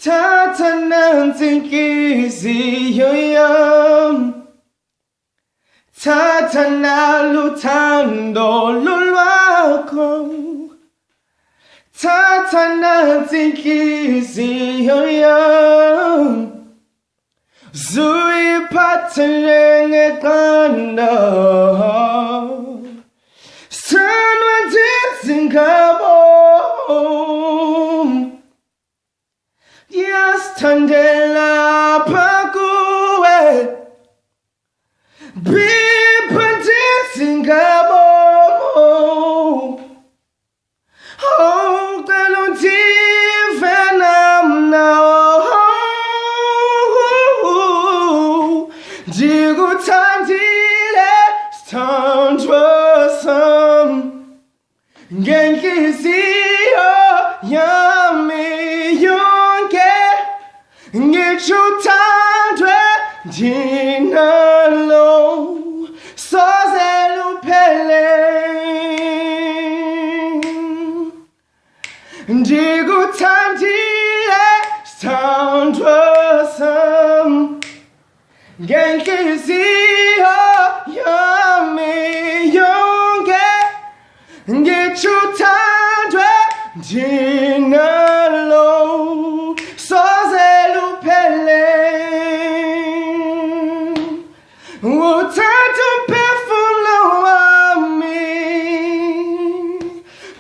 Tatanan zinkizi yoyam Tatana lutando lulwako Tatana zinkizi yoyam Zui patalenge kanda Sanwa jinsingabo Yes, tandela pakuwe Bipa jinsingabo Oh, talonti venam now Jigu tandile standrosam Genki siyo yami yonke Ngichu tandre dinalo Sozelu pele Jigu tandile standrosam Genki siyo yami yonke Ngichu tandre dinalo Sozelu pele Utanto perfumo ami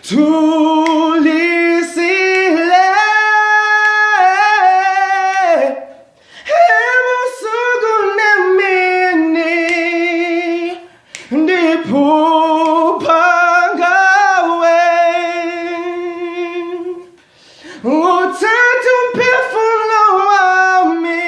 Tulisile Emusugu nemini Dipupanga Utanto perfumo ami